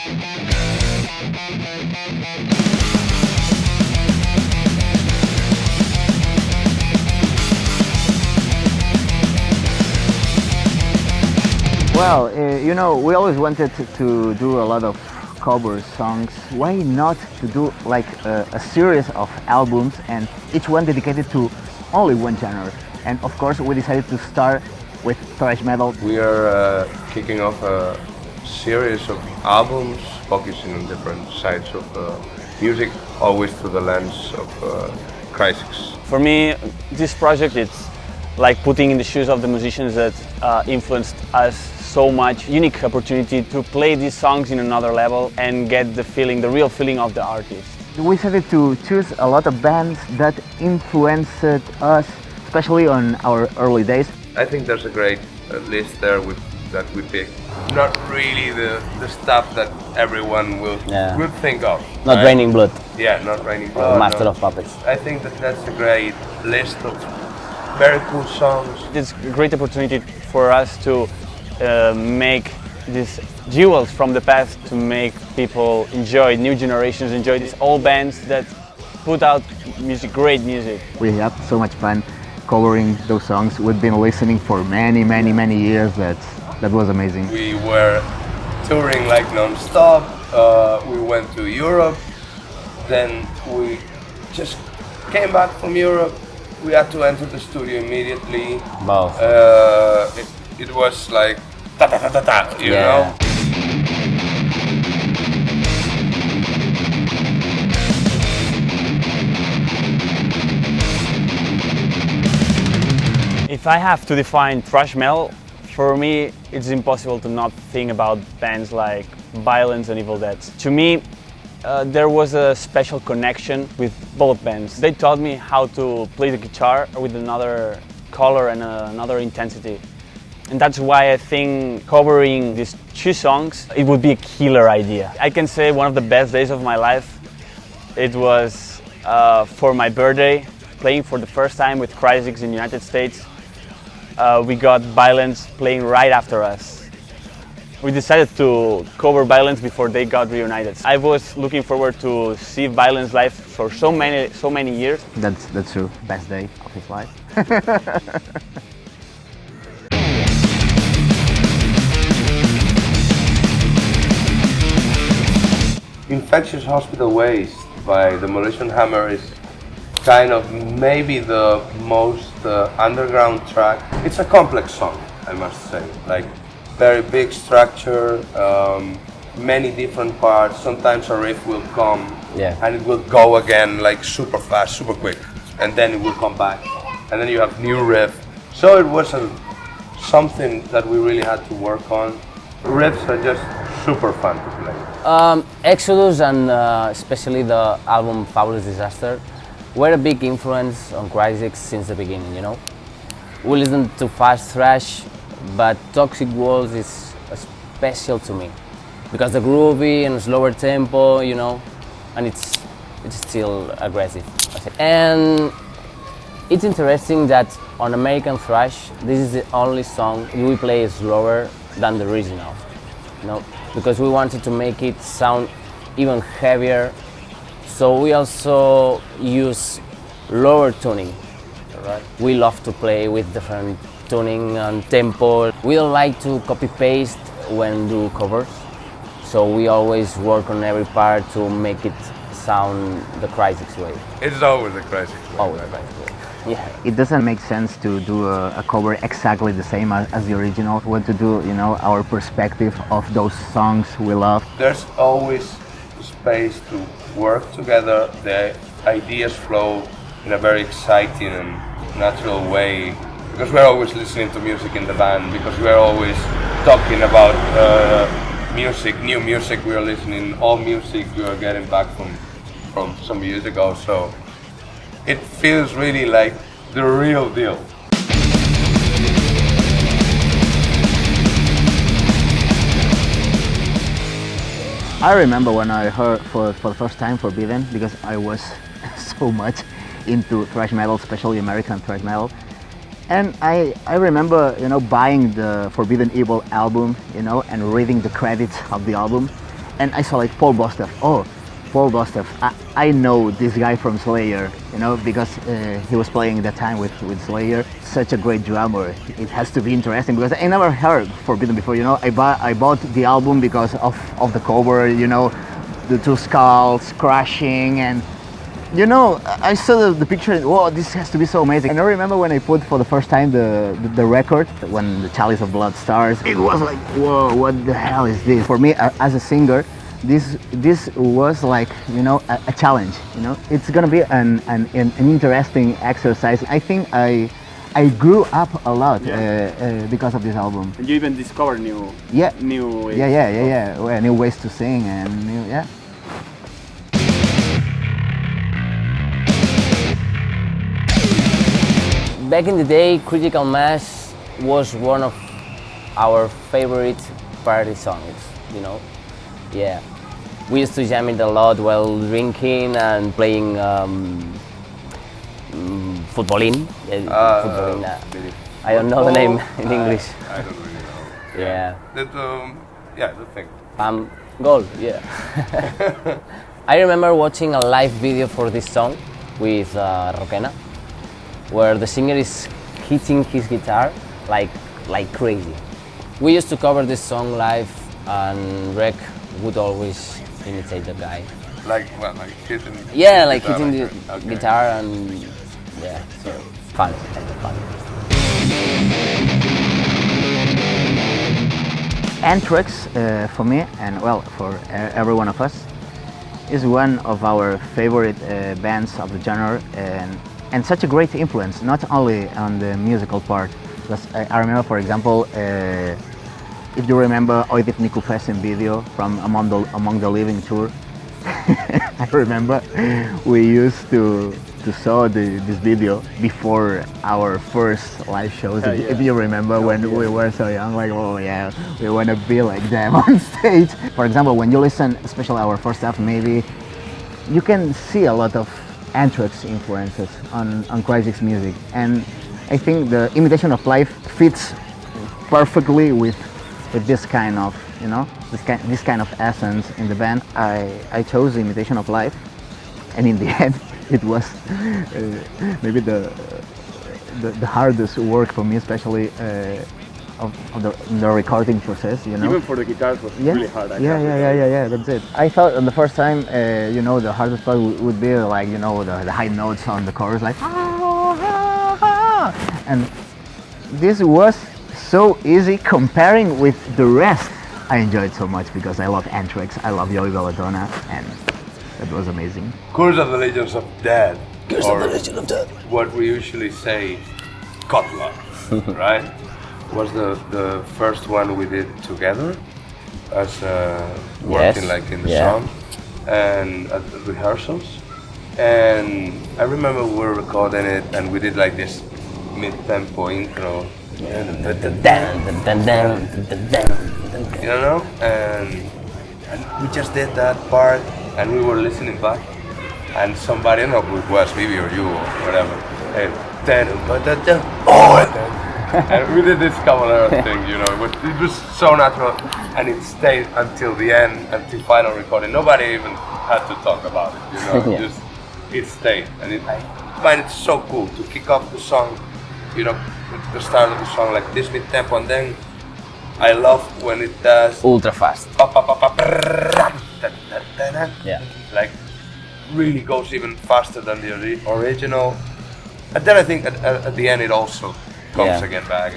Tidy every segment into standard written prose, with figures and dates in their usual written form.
Well, we always wanted to do a lot of cover songs. Why not to do like a series of albums and each one dedicated to only one genre? And of course, we decided to start with thrash metal. We are kicking off a series of albums focusing on different sides of music, always through the lens of Crisix. For me, this project it's like putting in the shoes of the musicians that influenced us so much. Unique opportunity to play these songs in another level and get the feeling, the real feeling of the artist. We decided to choose a lot of bands that influenced us, especially on our early days. I think there's a great list there that we picked. Not really the stuff that everyone will think of. Not right? Raining Blood. Yeah, not Raining Blood. Master of Puppets. I think that's a great list of very cool songs. It's a great opportunity for us to make these jewels from the past, to make people enjoy, new generations enjoy these old bands that put out music, great music. We had so much fun covering those songs. We've been listening for many years. That was amazing. We were touring like non-stop. We went to Europe. Then we just came back from Europe. We had to enter the studio immediately. Wow. It was like ta ta ta ta ta, you know. If I have to define thrash metal, for me it's impossible to not think about bands like Vio-lence and Evil Dead. To me, there was a special connection with both bands. They taught me how to play the guitar with another color and another intensity. And that's why I think covering these two songs, it would be a killer idea. I can say one of the best days of my life, it was for my birthday, playing for the first time with Crisix in the United States. We got Vio-lence playing right after us. We decided to cover Vio-lence before they got reunited. I was looking forward to see Vio-lence live for so many years. That's true. Best day of his life. Infectious Hospital Waste by Demolition Hammer is kind of maybe the most underground track. It's a complex song, I must say. Like very big structure, many different parts. Sometimes a riff will come and it will go again like super fast, super quick, and then it will come back, and then you have new riff. So it was something that we really had to work on. Riffs are just super fun to play. Exodus and especially the album Fabulous Disaster were a big influence on Crisix since the beginning, you know. We listen to fast thrash, but Toxic Walls is special to me because the groovy and slower tempo, you know, and it's still aggressive. And it's interesting that on American thrash, this is the only song we play slower than the original, you know, because we wanted to make it sound even heavier. So we also use lower tuning. Right. We love to play with different tuning and tempo. We don't like to copy paste when do covers. So we always work on every part to make it sound the Crisix way. It's always the Crisix way. Always the Crisix way. Yeah. It doesn't make sense to do a cover exactly the same as the original. We want to do, our perspective of those songs we love. There's always space to work together. The ideas flow in a very exciting and natural way because we're always listening to music in the band, because we're always talking about music, new music we are listening, all music we are getting back from some years ago. So it feels really like the real deal. I remember when I heard for the first time Forbidden, because I was so much into thrash metal, especially American thrash metal. And I remember, buying the Forbidden Evil album, and reading the credits of the album. and I saw like Paul Bostaph. Oh, Paul Bostaph. I know this guy from Slayer, you know, because he was playing that time with Slayer. Such a great drummer. It has to be interesting because I never heard Forbidden before, you know. I bought the album because of the cover, you know, the two skulls crashing, and you know, I saw the picture and whoa, this has to be so amazing. And I remember when I put for the first time the record, when the Chalice of Blood starts, it was like, whoa, what the hell is this? For me, as a singer, this was like, you know, a challenge, you know. It's gonna be an interesting exercise. I think I grew up a lot because of this album. And you even discovered new ways. Yeah, new ways to sing and new. Back in the day, Critical Mass was one of our favorite party songs, you know? Yeah. We used to jam it a lot while drinking and playing footballin. I don't know the name in English. I don't really know. Yeah. The thing. Goal, yeah. I remember watching a live video for this song with Roquena, where the singer is hitting his guitar like crazy. We used to cover this song live, and Rec would always imitate the guy. Like what? Like hitting? Yeah, like hitting the guitar, and yeah, so fun, kind of fun. Anthrax, for me, and well, for every one of us, is one of our favorite bands of the genre, and such a great influence, not only on the musical part. Because I remember, for example, if you remember Oedip Nikufes'in video from Among the Living tour, I remember we used to saw this video before our first live shows. If you remember, when we were so young, like, oh yeah, we want to be like them on stage. For example, when you listen, especially our first stuff, maybe you can see a lot of Anthrax influences on Crisix music, and I think the Imitation of Life fits perfectly with this kind of, you know, this kind of essence in the band. I chose Imitation of Life, and in the end, it was maybe the hardest work for me, especially of the recording process, you know. Even for the guitars was really hard. Yeah, that's it. I thought on the first time, you know, the hardest part would be like, you know, the high notes on the chorus, like, and this was so easy comparing with the rest. I enjoyed so much because I love Anthrax, I love Joey Belladonna, and that was amazing. Curse of the Legions of Dead. Curse of the Legion of Dead. What we usually say, Kotla, right? Was the first one we did together as working like in the song and at the rehearsals. And I remember we were recording it and we did like this mid-tempo intro. You know, and we just did that part and we were listening back and somebody, I don't know who it was, maybe or you or whatever, and and we did this cavalera thing, you know, it was so natural and it stayed until the end, until final recording. Nobody even had to talk about it, you know, just it stayed. And I find it so cool to kick off the song, you know, the start of the song like this mid-tempo, and then I love when it does ultra fast. Like really goes even faster than the original. And then I think at the end it also comes again back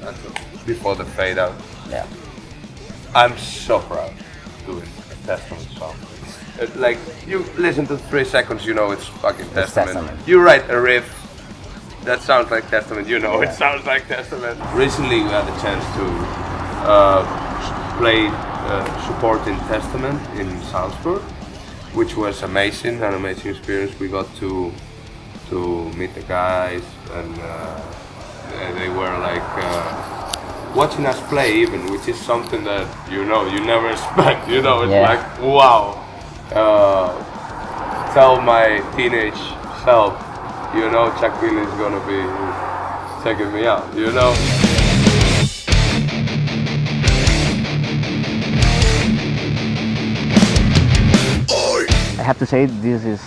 until before the fade out. Yeah. I'm so proud doing a Testament song. Like you listen to 3 seconds, you know it's fucking Testament. You write a riff that sounds like Testament, you know it sounds like Testament. Recently we had the chance to play supporting Testament in Salzburg, which was amazing, an amazing experience. We got to meet the guys and they were like watching us play even, which is something that, you know, you never expect, you know, it's like, wow. Tell my teenage self, you know, Chuck Billy is gonna be checking me out, you know. I have to say this is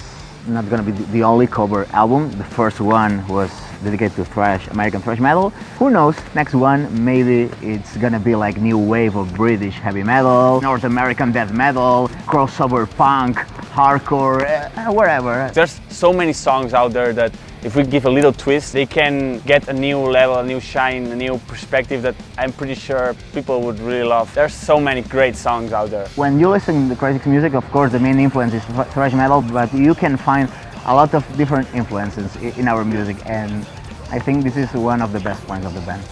not gonna be the only cover album. The first one was dedicated to thrash, American thrash metal. Who knows, next one maybe it's gonna be like new wave of British heavy metal, North American death metal, crossover punk, hardcore, wherever. There's so many songs out there that if we give a little twist, they can get a new level, a new shine, a new perspective that I'm pretty sure people would really love. There's so many great songs out there. When you listen to Crisix music, of course the main influence is thrash metal, but you can find a lot of different influences in our music, and I think this is one of the best points of the band.